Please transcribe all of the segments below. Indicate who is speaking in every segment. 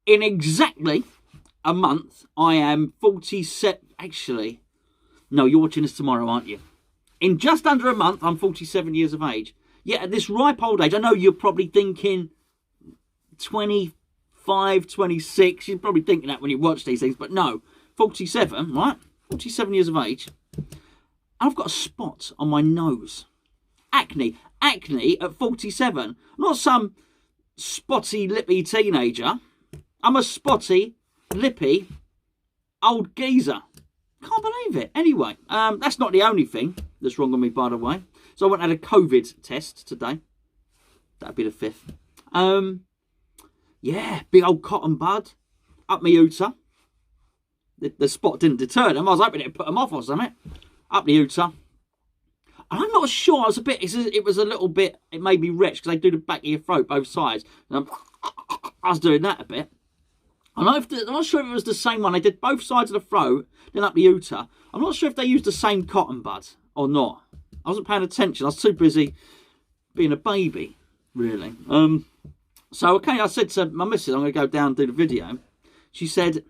Speaker 1: In exactly a month, I am 47. Actually, no, you're watching this tomorrow, aren't you? In just under a month, I'm 47 years of age. Yet at this ripe old age, I know you're probably thinking 25, 26. You're probably thinking that when you watch these things. But no, 47, right? 47 years of age. I've got a spot on my nose. Acne at 47. Not some spotty, lippy teenager. I'm a spotty, lippy, old geezer. Can't believe it. Anyway, that's not the only thing that's wrong with me, by the way. So I went and had a COVID test today. That'd be the 5th. Yeah, big old cotton bud up my Uta. The spot didn't deter them. I was hoping it'd put them off or something. Up the Uta. And I'm not sure. It was a little bit. It made me retch because they do the back of your throat, both sides. And I was doing that a bit. I'm not sure if it was the same one. They did both sides of the throat, then up the Uta. I'm not sure if they used the same cotton bud or not. I wasn't paying attention. I was too busy being a baby, really. So, okay, I said to my missus, I'm going to go down and do the video. She said,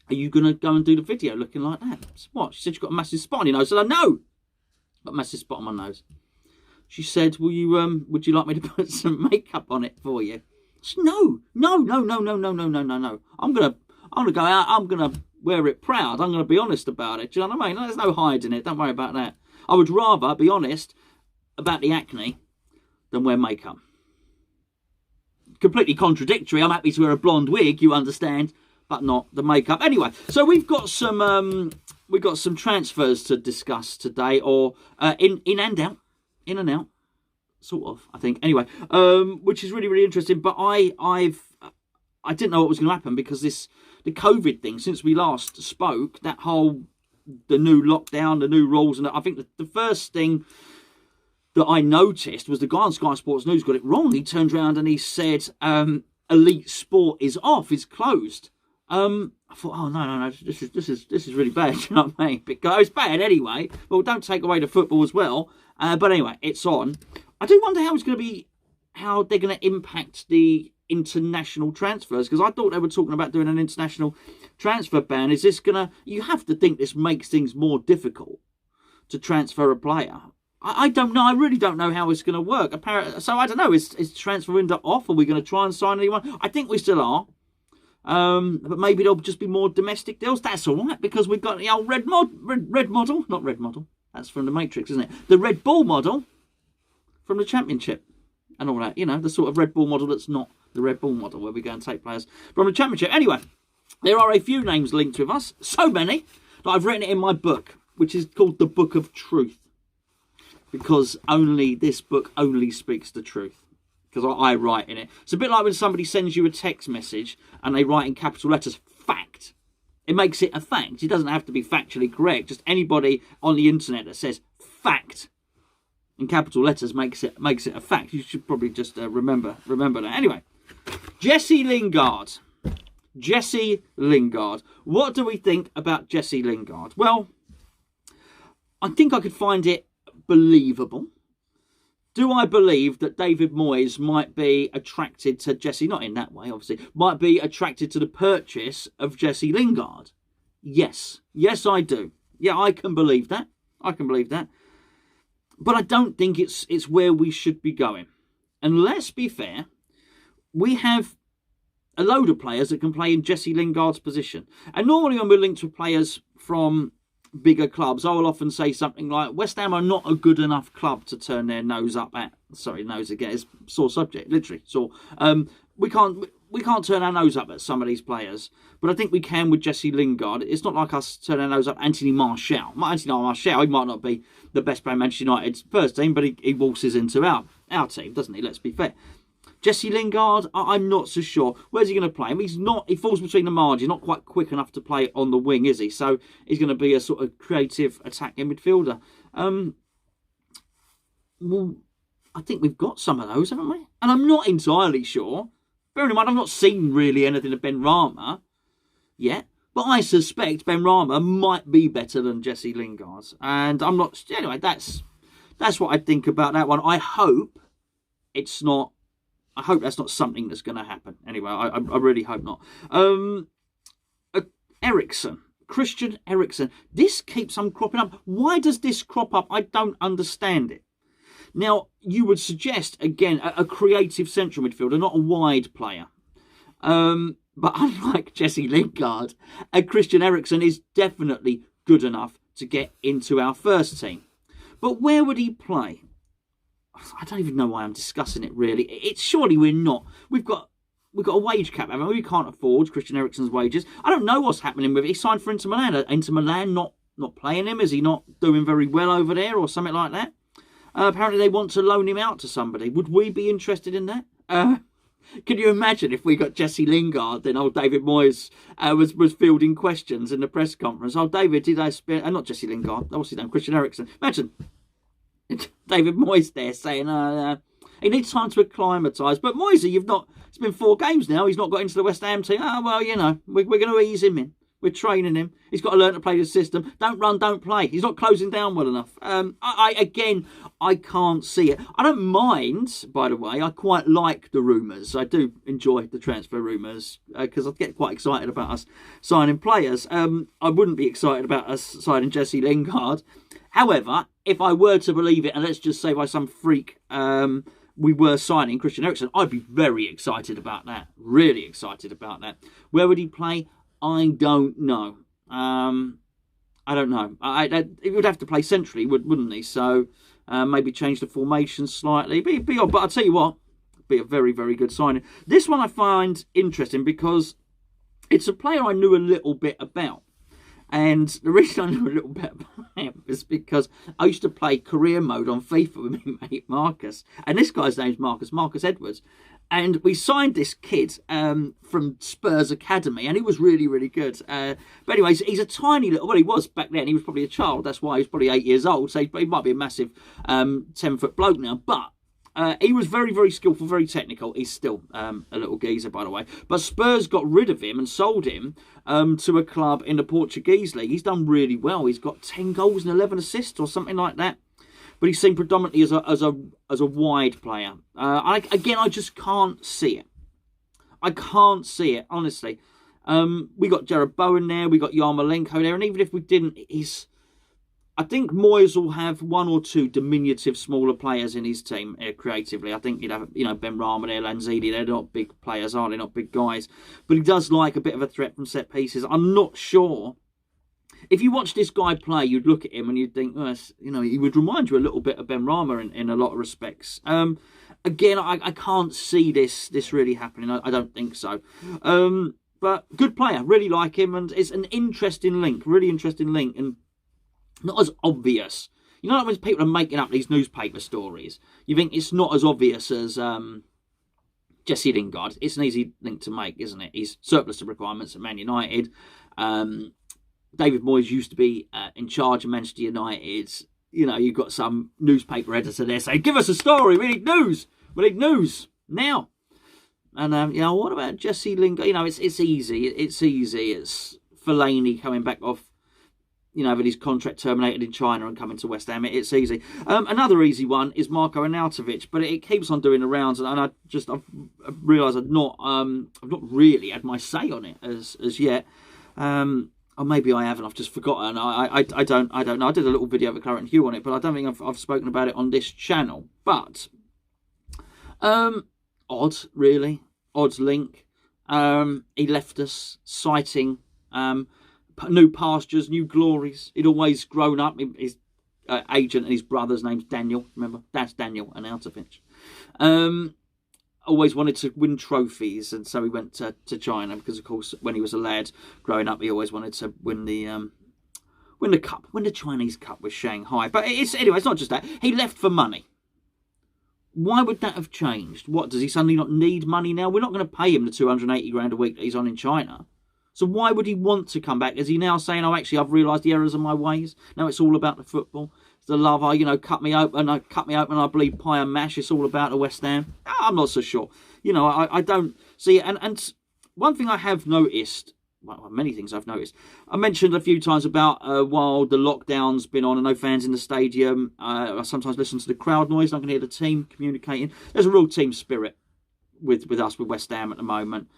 Speaker 1: are you going to go and do the video looking like that? I said, what? She said, you've got a massive spot on your nose. I said, no. Got a massive spot on my nose. She said, would you like me to put some makeup on it for you? I said, no. I'm gonna go out. I'm gonna wear it proud. I'm gonna be honest about it. Do you know what I mean? There's no hiding it. Don't worry about that. I would rather be honest about the acne than wear makeup. Completely contradictory. I'm happy to wear a blonde wig, you understand, but not the makeup. Anyway, so we've got some transfers to discuss today, or in and out. Sort of, I think. Anyway, which is really, really interesting. But I didn't know what was going to happen because the COVID thing, since we last spoke, the new lockdown, the new rules, and I think the first thing that I noticed was the guy on Sky Sports News got it wrong. He turned around and he said, elite sport is off, is closed. I thought, oh no, this is really bad. You know what I mean? It's bad anyway. Well, don't take away the football as well. But anyway, it's on. I do wonder how they're going to impact the international transfers, because I thought they were talking about doing an international transfer ban. Is this going to... You have to think this makes things more difficult to transfer a player. I don't know. I really don't know how it's going to work. Apparently, so I don't know. Is transfer window off? Are we going to try and sign anyone? I think we still are. But maybe there'll just be more domestic deals. That's all right, because we've got the old red model. Not red model. That's from the Matrix, isn't it? The Red Bull model from the Championship and all that. You know, the sort of Red Bull model that's not the Red Bull model where we go and take players from the Championship. Anyway, there are a few names linked with us. So many that I've written it in my book, which is called The Book of Truth. Because this book only speaks the truth. Because I write in it. It's a bit like when somebody sends you a text message and they write in capital letters, fact. It makes it a fact. It doesn't have to be factually correct. Just anybody on the internet that says fact in capital letters makes it a fact. You should probably just remember that. Anyway, Jesse Lingard. What do we think about Jesse Lingard? Well, I think I could find it believable. Do I believe that David Moyes might be attracted to Jesse? Not in that way, obviously. Might be attracted to the purchase of Jesse Lingard? Yes. Yes, I do. Yeah, I can believe that. But I don't think it's where we should be going. And let's be fair, we have a load of players that can play in Jesse Lingard's position. And normally when we're linked with players from bigger clubs, I will often say something like, West Ham are not a good enough club to turn their nose up at. Sorry, nose again, it's a sore subject, literally. So we can't turn our nose up at some of these players, but I think we can with Jesse Lingard. It's not like us turning our nose up Anthony Martial. He might not be the best player in Manchester United's first team, but he waltzes into our team, doesn't he? Let's be fair. Jesse Lingard, I'm not so sure. Where's he going to play? I mean, he falls between the margins, not quite quick enough to play on the wing, is he? So he's going to be a sort of creative attacking midfielder. Well, I think we've got some of those, haven't we? And I'm not entirely sure. Bearing in mind, I've not seen really anything of Benrahma yet. But I suspect Benrahma might be better than Jesse Lingard. And I'm not... Anyway, that's what I think about that one. I hope it's not I hope that's not something that's going to happen. Anyway, I really hope not. Eriksen. Christian Eriksen. This keeps on cropping up. Why does this crop up? I don't understand it. Now, you would suggest, again, a creative central midfielder, not a wide player. But unlike Jesse Lingard, Christian Eriksen is definitely good enough to get into our first team. But where would he play? I don't even know why I'm discussing it, really. It's surely we're not. We've got a wage cap, haven't we? We can't afford Christian Eriksen's wages. I don't know what's happening with it. He signed for Inter Milan. Inter Milan not playing him? Is he not doing very well over there or something like that? Apparently they want to loan him out to somebody. Would we be interested in that? Can you imagine if we got Jesse Lingard, then old David Moyes was fielding questions in the press conference. Oh, David, did I spend... not Jesse Lingard. What's his name? Christian Eriksen. Imagine David Moyes there saying... he needs time to acclimatise. But Moyes, it's been 4 games now. He's not got into the West Ham team. Oh, well, we're going to ease him in. We're training him. He's got to learn to play the system. Don't run, don't play. He's not closing down well enough. I can't see it. I don't mind, by the way. I quite like the rumours. I do enjoy the transfer rumours because I get quite excited about us signing players. I wouldn't be excited about us signing Jesse Lingard. However, if I were to believe it, and let's just say by some freak... we were signing Christian Eriksen, I'd be very excited about that. Really excited about that. Where would he play? I don't know. I don't know. He would have to play centrally, wouldn't he? So maybe change the formation slightly. Be odd, but I'll tell you what, be a very, very good signing. This one I find interesting because it's a player I knew a little bit about. And the reason I knew a little bit about him was because I used to play career mode on FIFA with my mate Marcus. And this guy's name's Marcus Edwards. And we signed this kid from Spurs Academy, and he was really, really good. But anyways, he's a tiny little... Well, he was back then. He was probably a child. That's why he was probably 8 years old. So he might be a massive 10-foot bloke now. But he was very, very skillful, very technical. He's still a little geezer, by the way. But Spurs got rid of him and sold him to a club in the Portuguese league. He's done really well. He's got 10 goals and 11 assists or something like that. But he's seen predominantly as a wide player. I just can't see it. I can't see it, honestly. We got Jared Bowen there. We got Yarmolenko there. And even if we didn't, I think Moyes will have 1 or 2 diminutive, smaller players in his team creatively. I think he'd have, Ben Rama there, Lanzini. They're not big players, are they? Not big guys. But he does like a bit of a threat from set pieces. I'm not sure. If you watch this guy play, you'd look at him and you'd think, he would remind you a little bit of Ben Rama in a lot of respects. Again, I can't see this really happening. I don't think so. But good player, really like him, and it's an interesting link, really interesting link, and not as obvious. You know, when people are making up these newspaper stories, you think it's not as obvious as Jesse Lingard. It's an easy link to make, isn't it? He's surplus of requirements at Man United. David Moyes used to be in charge of Manchester United. You've got some newspaper editor there saying, give us a story, we need news. We need news now. And, what about Jesse Lingard? It's easy. It's easy. It's Fellaini coming back off, having his contract terminated in China and coming to West Ham. It's easy. Another easy one is Marko Arnautovic, but it keeps on doing the rounds, and I've realised I've not really had my say on it as yet. Or maybe I haven't. I've just forgotten. I don't know. I did a little video of a Claret and Hugh on it, but I don't think I've spoken about it on this channel. But odd, really, odd link. He left us citing new pastures, new glories. He'd always grown up. His agent and his brother's name's Daniel. Remember, that's Daniel Arnautovic. Always wanted to win trophies, and so he went to China because, of course, when he was a lad growing up, he always wanted to win the cup, win the Chinese Cup with Shanghai. But it's not just that. He left for money. Why would that have changed? What, does he suddenly not need money now? We're not going to pay him the 280 grand a week that he's on in China. So why would he want to come back? Is he now saying, oh, actually, I've realised the errors of my ways? Now it's all about the football. The love, cut me open, I bleed pie and mash. It's all about the West Ham. I'm not so sure. I don't see it. And one thing I have noticed, well, many things I've noticed. I mentioned a few times about while the lockdown's been on and no fans in the stadium, I sometimes listen to the crowd noise and I can hear the team communicating. There's a real team spirit. with us with West Ham at the moment,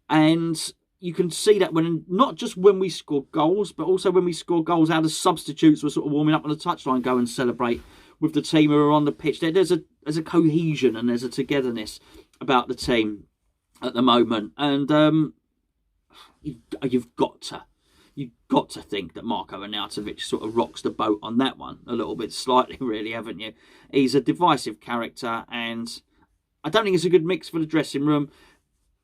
Speaker 1: and you can see that when not just when we score goals, but also when we score goals, how the substitutes were sort of warming up on the touchline, go and celebrate with the team who are on the pitch. There's a cohesion and there's a togetherness about the team at the moment, and you've got to think that Marko Arnautovic sort of rocks the boat on that one a little bit, slightly, really, haven't you? He's a divisive character, and I don't think it's a good mix for the dressing room.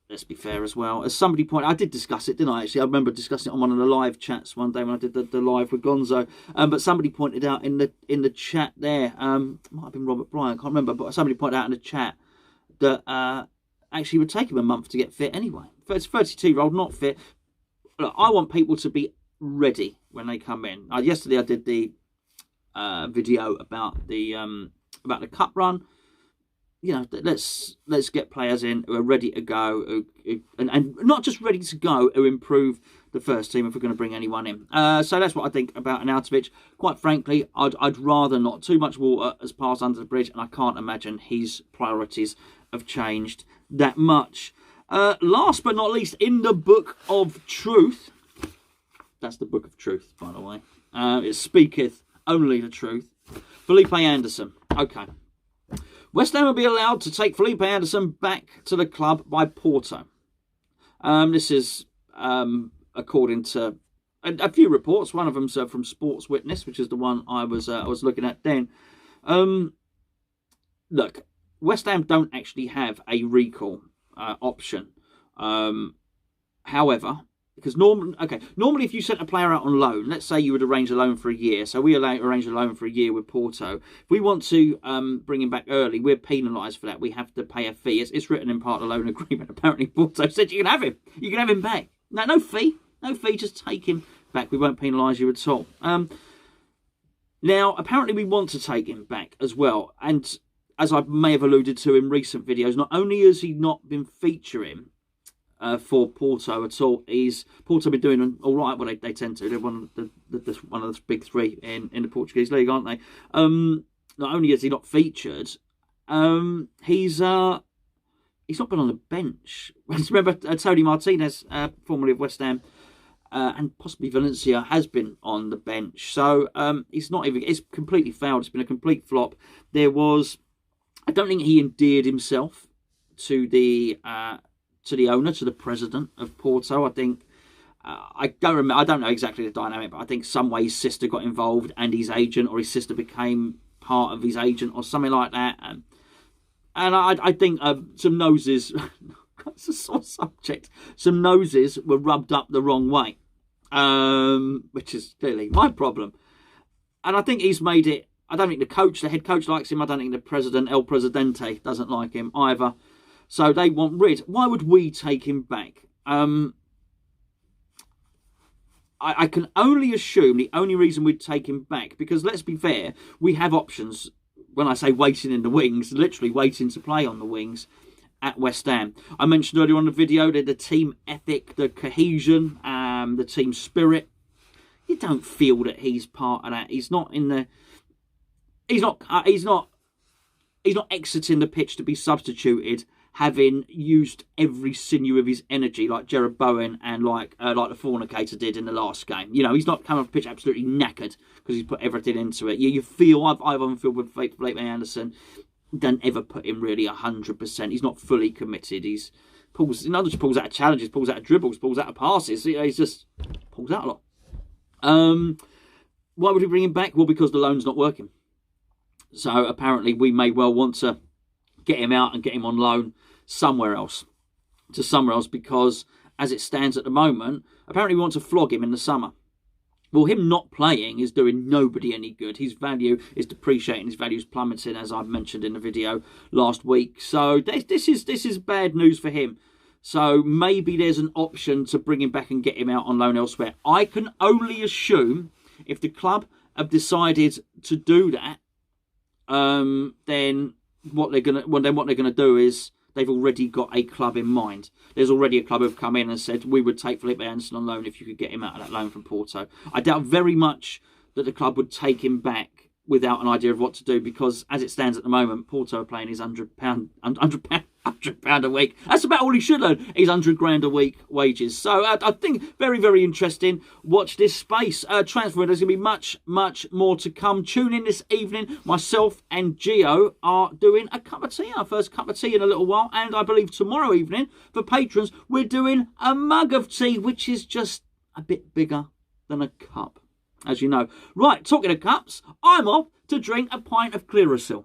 Speaker 1: Let's be fair as well. As somebody pointed, I did discuss it, didn't I? Actually, I remember discussing it on one of the live chats one day when I did the live with Gonzo. But somebody pointed out in the chat there, might have been Robert Bryan, I can't remember, but somebody pointed out in the chat that actually it would take him a month to get fit anyway. It's 32-year-old, not fit. Look, I want people to be ready when they come in. Yesterday I did the video about the cup run. You know, let's get players in who are ready to go, and not just ready to go, who improve the first team if we're going to bring anyone in. So that's what I think about Arnautovic. Quite frankly, I'd rather not. Too much water has passed under the bridge, and I can't imagine his priorities have changed that much. Last but not least, in the Book of Truth, that's the Book of Truth, by the way. It speaketh only the truth. Felipe Anderson. Okay. West Ham will be allowed to take Felipe Anderson back to the club by Porto. This is according to a few reports. One of them's from Sports Witness, which is the one I was looking at then. Look, West Ham don't actually have a recall option. However, because normally if you sent a player out on loan, let's say you would arrange a loan for a year. So we arrange a loan for a year with Porto. If we want to bring him back early, we're penalised for that. We have to pay a fee. It's written in part of the loan agreement. Apparently Porto said you can have him. You can have him back. No fee. No fee. Just take him back. We won't penalise you at all. Now, apparently we want to take him back as well. And as I may have alluded to in recent videos, not only has he not been featuring for Porto at all, Porto been doing all right. Well, they tend to. They're one of the big three in the Portuguese league, aren't they? Not only is he not featured, he's not been on the bench. Remember, Tony Martinez, formerly of West Ham, and possibly Valencia, has been on the bench. So he's not even. It's completely failed. It's been a complete flop. I don't think he endeared himself to the owner, to the president of Porto. I think I don't know exactly the dynamic, but I think some way his sister got involved and his agent, or his sister became part of his agent, or something like that. And I think some noses. It's a sore subject. Some noses were rubbed up the wrong way, which is clearly my problem. And I think he's made it. I don't think the head coach likes him. I don't think the president, El Presidente, doesn't like him either. So they want rid. Why would we take him back? I can only assume the only reason we'd take him back, because let's be fair, we have options. When I say waiting in the wings, literally waiting to play on the wings at West Ham. I mentioned earlier on the video that the team ethic, the cohesion, the team spirit. You don't feel that he's part of that. He's not in the. He's not exiting the pitch to be substituted, having used every sinew of his energy like Jared Bowen and like the Fornicator did in the last game. You know, he's not coming off the pitch absolutely knackered because he's put everything into it. You feel, I've often feel with Felipe Anderson, don't ever put him really 100%. He's not fully committed. He pulls out of challenges, pulls out of dribbles, pulls out of passes. You know, he's just pulls out a lot. Why would we bring him back? Well, because the loan's not working. So apparently we may well want to get him out and get him on loan somewhere else, because as it stands at the moment, apparently we want to flog him in the summer. Well, him not playing is doing nobody any good. His value is depreciating. His value is plummeting, as I've mentioned in the video last week. So this is bad news for him. So maybe there's an option to bring him back and get him out on loan elsewhere. I can only assume if the club have decided to do that, then what they're gonna do is they've already got a club in mind. There's already a club who've come in and said we would take Felipe Anderson on loan if you could get him out of that loan from Porto. I doubt very much that the club would take him back without an idea of what to do, because as it stands at the moment, Porto are paying his £100 £100 a week. That's about all he should earn, is 100 grand a week wages. So I think very, very interesting. Watch this space. Transfer window. There's going to be much, much more to come. Tune in this evening. Myself and Gio are doing a cup of tea, our first cup of tea in a little while. And I believe tomorrow evening, for patrons, we're doing a mug of tea, which is just a bit bigger than a cup, as you know. Right, talking of cups, I'm off to drink a pint of Clearasil.